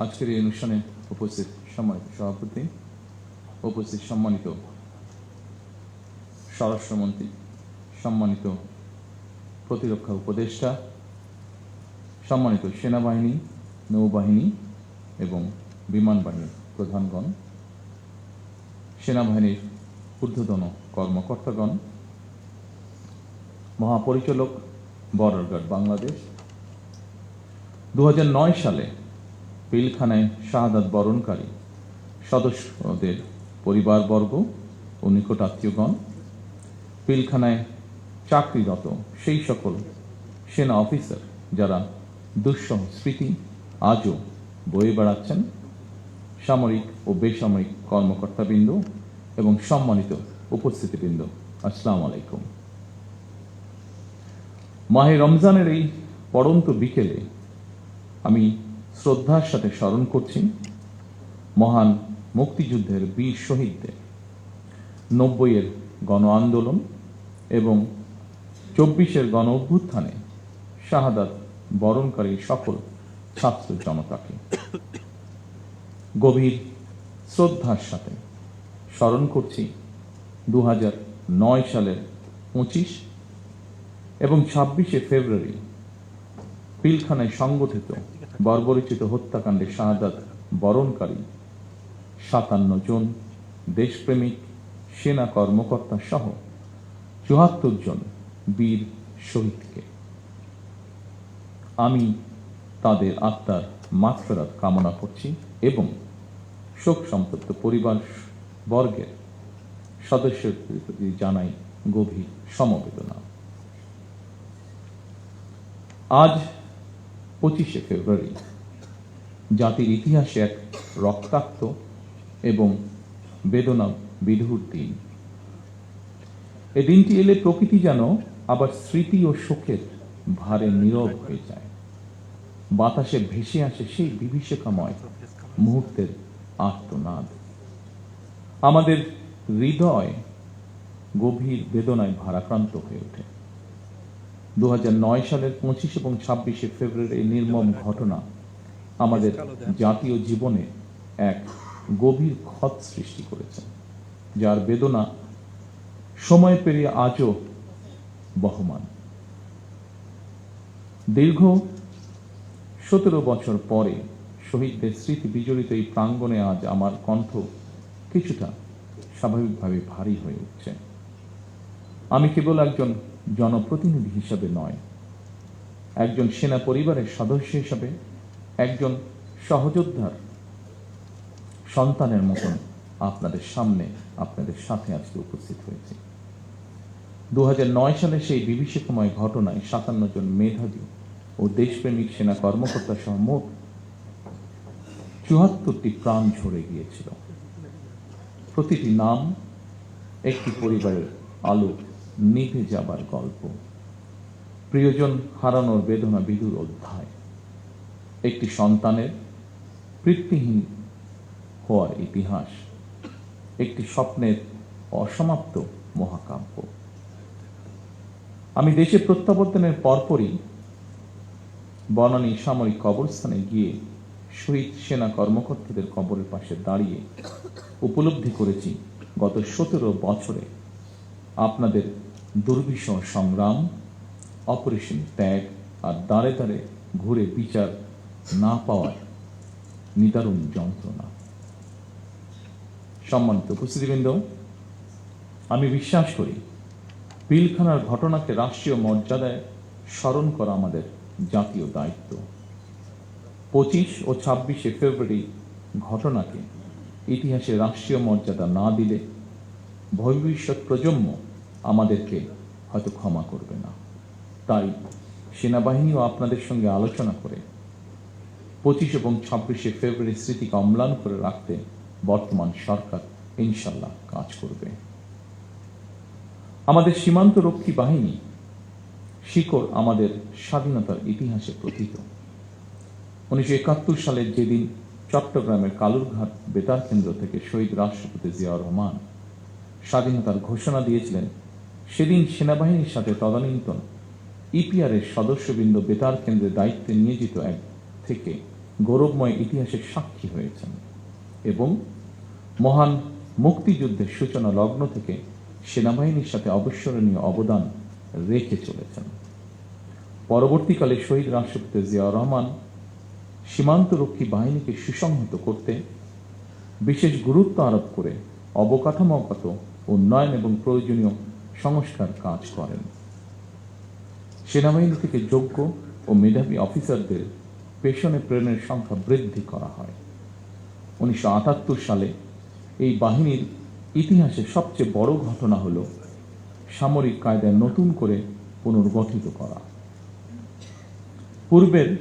আজকের এই অনুষ্ঠানে উপস্থিত সম্মানিত সভাপতি, উপস্থিত সম্মানিত স্বরাষ্ট্রমন্ত্রী, সম্মানিত প্রতিরক্ষা উপদেষ্টা, সম্মানিত সেনাবাহিনী, নৌবাহিনী এবং বিমান বাহিনীর প্রধানগণ, সেনাবাহিনীর ঊর্ধ্বতন কর্মকর্তাগণ, মহাপরিচালক, বর্ডার গার্ড বাংলাদেশ, 2009 সালে পিলখানায় শাহাদাত বরণকারী সদস্যদের পরিবারবর্গ ও নিকটাত্মীয়গণ, পিলখানায় চাকরিরত সেই সকল সেনা অফিসার যারা দুঃসহ স্মৃতি আজও বয়ে বেড়াচ্ছেন, সামরিক ও বেসামরিক কর্মকর্তাবৃন্দ এবং সম্মানিত উপস্থিতিবৃন্দ, আসসালামু আলাইকুম। মাহে রমজানের এই পড়ন্ত বিকেলে আমি শ্রদ্ধার সাথে স্মরণ করছি মহান মুক্তিযুদ্ধের বীর শহীদদের, 90-এর গণ আন্দোলন এবং 24-এর গণ অভ্যুত্থানে শাহাদাত বরণকারী সকল ছাত্র জনতাকে গভীর শ্রদ্ধার সাথে স্মরণ করছি 2009 সালের 25 এবং 26শে ফেব্রুয়ারি পিলখানায় সংগঠিত বর্বরোচিত হত্যাকাণ্ডে শাহাদাত বরণকারী 57 জন দেশপ্রেমিক সেনা কর্মকর্তা সহ 74 জন বীর শহীদকে। আমি তাদের আত্মার মাগফিরাত কামনা করছি এবং শোক সন্তপ্ত পরিবার বর্গের সদস্যদের প্রতি জানাই গভীর সমবেদনা। আজ 25শে ফেব্রুয়ারি জাতির ইতিহাসে এক রক্তাক্ত এবং বেদনা বিধুর দিন। এই দিনটি এলে প্রকৃতি যেন আবার স্মৃতি ও শোকের ভারে নীরব হয়ে যায়। বাতাসে ভেসে আসে সেই বিভীষিকাময় মুহূর্তের আর্তনাদ। আমাদের হৃদয় গভীর বেদনায় ভারাক্রান্ত হয়ে ওঠে। 2009 সালের 25 এবং 26শে ফেব্রুয়ারি এই নির্মম ঘটনা আমাদের জাতীয় জীবনে এক গভীর ক্ষত সৃষ্টি করেছে, যার বেদনা সময় পেরিয়ে আজও বহমান। দীর্ঘ 17 বছর পরে শহীদদের স্মৃতি বিজড়িত এই প্রাঙ্গণে আজ আমার কণ্ঠ কিছুটা স্বাভাবিকভাবে ভারী হয়ে উঠছে। আমি কেবল একজন জনপ্রতিনিধি হিসাবে নয়, একজন সেনা পরিবারের সদস্য হিসাবে, একজন সহযোদ্ধার সন্তানের মতন আপনাদের সামনে, আপনাদের সাথে আজকে উপস্থিত হয়েছি। 2009 সালে সেই বিভীষিকাময় ঘটনায় 57 জন মেধাবী ও দেশপ্রেমিক সেনা কর্মকর্তা সহ মোট 74টি প্রাণ ঝরে গিয়েছিল। প্রতিটি নাম একটি পরিবারের আলো নিভে যাবার গল্প, প্রিয়জন হারানোর বেদনা বিধুর অধ্যায়, একটি সন্তানের পিতৃহীন হওয়ার ইতিহাস, একটি স্বপ্নের অসমাপ্ত মহাকাব্য। আমি দেশে প্রত্যাবর্তনের পরপরই বনানী সামরিক কবরস্থানে গিয়ে শহীদ সেনা কর্মকর্তাদের কবরের পাশে দাঁড়িয়ে উপলব্ধি করেছি গত 17 বছরে আপনাদের দুর্বিষহ সংগ্রাম, অপারেশন ত্যাগ আর দাঁড়ে দাঁড়ে ঘুরে বিচার না পাওয়ার নিদারুণ যন্ত্রণা। সম্মানিত উপস্থিতিবৃন্দ, আমি বিশ্বাস করি পিলখানার ঘটনাকে রাষ্ট্রীয় মর্যাদায় স্মরণ করা আমাদের জাতীয় দায়িত্ব। 25 ও 26শে ফেব্রুয়ারি ঘটনাকে ইতিহাসে রাষ্ট্রীয় মর্যাদা না দিলে ভবিষ্যৎ প্রজন্ম আমাদেরকে হয়তো ক্ষমা করবে না। তাই সেনাবাহিনীও আপনাদের সঙ্গে আলোচনা করে 25 এবং 26শে ফেব্রুয়ারি স্মৃতিকে অম্লান করে রাখতে বর্তমান সরকার ইনশাল্লাহ কাজ করবে। আমাদের সীমান্ত রক্ষী বাহিনী শিকড় আমাদের স্বাধীনতার ইতিহাসে প্রথিত। 1971 সালের যেদিন চট্টগ্রামের কালুরঘাট বেতার কেন্দ্র থেকে শহীদ রাষ্ট্রপতি জিয়াউর রহমান স্বাধীনতার ঘোষণা দিয়েছিলেন, সেদিন সেনাবাহিনীর সাথে তদানীন্তন ইপিআর এর সদস্যবৃন্দ বেতার কেন্দ্রের দায়িত্বে নিয়োজিত এক থেকে গৌরবময় ইতিহাসের সাক্ষী হয়েছেন এবং মহান মুক্তিযুদ্ধের সূচনা লগ্ন থেকে সেনাবাহিনীর সাথে অবিস্মরণীয় অবদান রেখে চলেছেন। পরবর্তীকালে শহীদ রাষ্ট্রপতি জিয়াউর রহমান সীমান্তরক্ষী বাহিনীকে সুসংহত করতে বিশেষ গুরুত্ব আরোপ করে অবকাঠামোগত উন্নয়ন এবং প্রয়োজনীয় সংস্কার কাজ করেন। সেনাবাহিনী থেকে যোগ্য ও মেধাবী অফিসারদের পেশনে প্রেরণের সংখ্যা বৃদ্ধি করা হয়। 1978 সালে এই বাহিনীর ইতিহাসে সবচেয়ে বড় ঘটনা হল সামরিক কায়দায় নতুন করে পুনর্গঠিত করা। পূর্বের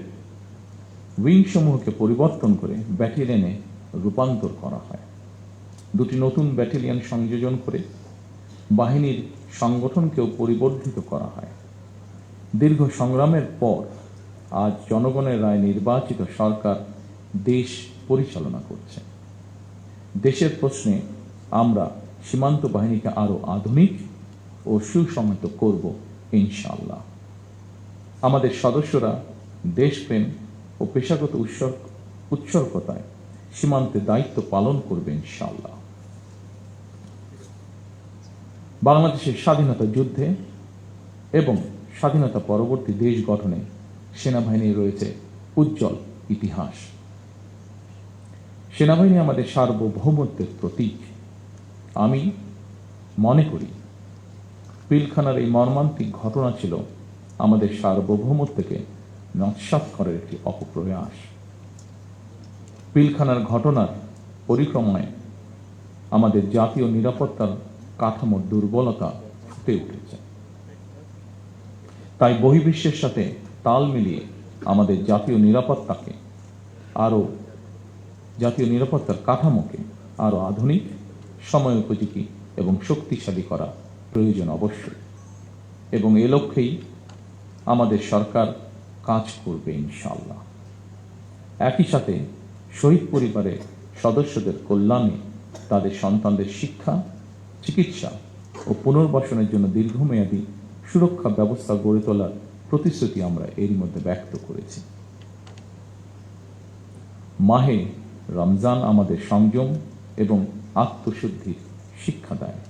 উইংসমূহকে পরিবর্তন করে ব্যাটালিয়নে রূপান্তর করা হয়। দুটি নতুন ব্যাটালিয়ন সংযোজন করে বাহিনীর সংগঠনকেও পরিবর্ধিত করা হয়। দীর্ঘ সংগ্রামের পর আজ জনগণের রায় নির্বাচিত সরকার দেশ পরিচালনা করছে। দেশের প্রশ্নে আমরা সীমান্ত বাহিনীকে আরো আধুনিক ও সুসংহত করব ইনশাআল্লাহ। আমাদের সদস্যরা দেশপ্রেম ও পেশাগত উৎসর্গতায় সীমান্তে দায়িত্ব পালন করবে ইনশাআল্লাহ। বাংলাদেশের স্বাধীনতা যুদ্ধে এবং স্বাধীনতা পরবর্তী দেশ গঠনে সেনাবাহিনীর রয়েছে উজ্জ্বল ইতিহাস। সেনাবাহিনী আমাদের সার্বভৌমত্বের প্রতীক। আমি মনে করি পিলখানার এই মর্মান্তিক ঘটনা ছিল আমাদের সার্বভৌমত্বকে নস্যাৎ করার একটি অপপ্রয়াস। পিলখানার ঘটনার পরিক্রমায় আমাদের জাতীয় নিরাপত্তার কাঠামোর দুর্বলতা ফুটে উঠেছে। তাই বহির্বিশ্বের সাথে তাল মিলিয়ে আমাদের জাতীয় নিরাপত্তার কাঠামোকে আরো আধুনিক, সময় উপযোগী এবং শক্তিশালী করা প্রয়োজন অবশ্যই, এবং এ লক্ষ্যেই আমাদের সরকার কাজ করবে ইনশাআল্লাহ। একই সাথে শহীদ পরিবারের সদস্যদের কল্যাণে তাদের সন্তানদের শিক্ষা, চিকিৎসা ও পুনর্বাসনের জন্য দীর্ঘমেয়াদী সুরক্ষা ব্যবস্থা গড়ে তোলার প্রতিশ্রুতি আমরা এরই মধ্যে ব্যক্ত করেছি। মাহে রমজান আমাদের সংযম এবং আত্মশুদ্ধির শিক্ষা দেয়।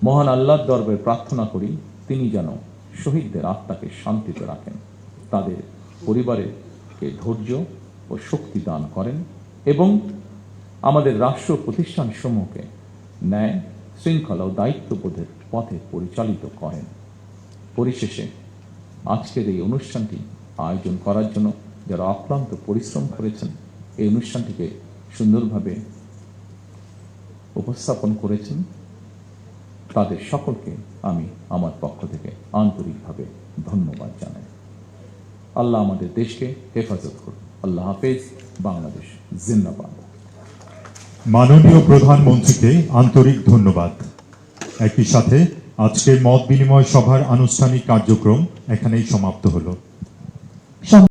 মহান আল্লাহর দরবারে প্রার্থনা করি তিনি যেন শহীদদের আত্মাকে শান্তিতে রাখেন, তাদের পরিবারকে ধৈর্য ও শক্তি দান করেন এবং আমাদের রাষ্ট্র প্রতিষ্ঠানসমূহকে ন্যায়, শৃঙ্খলা ও দায়িত্ববোধের পথে পরিচালিত করেন। পরিশেষে আজকের এই অনুষ্ঠানটি আয়োজন করার জন্য যারা অক্লান্ত পরিশ্রম করেছেন, এই অনুষ্ঠানটিকে সুন্দরভাবে উপস্থাপন করেছেন, তাদের সকলকে আমি আমার পক্ষ থেকে আন্তরিকভাবে ধন্যবাদ জানাই। আল্লাহ আমাদের দেশকে হেফাজত করুন। আল্লাহ হাফেজ। বাংলাদেশ জিন্দাবাদ। মাননীয় প্রধানমন্ত্রীকে আন্তরিক ধন্যবাদ। একই সাথে আজকের মত বিনিময় সভার আনুষ্ঠানিক কার্যক্রম এখানেই সমাপ্ত হলো।